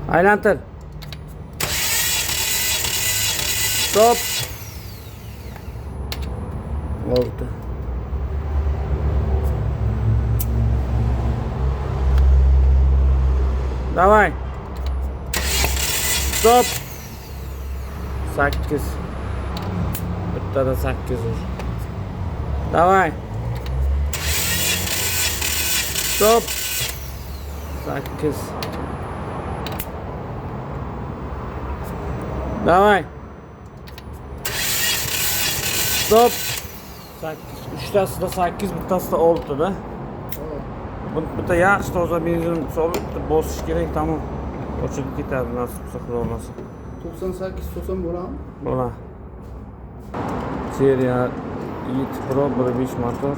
Aylantir. Stop. Oldu. Давай. Stop. 8. Bittada 8 vur. Давай. Stop. 8. Давай. Stop. 8. Uchtasida 8, bittasida 6 da. Bitta yaxshi toza benzin solib bosish kerak, tamom. Ochilib ketadi nasib qilsa xudo olmasa. 98 so'sam bo'ladimi? Bo'la. Seriya 7 Pro 1.5 motor.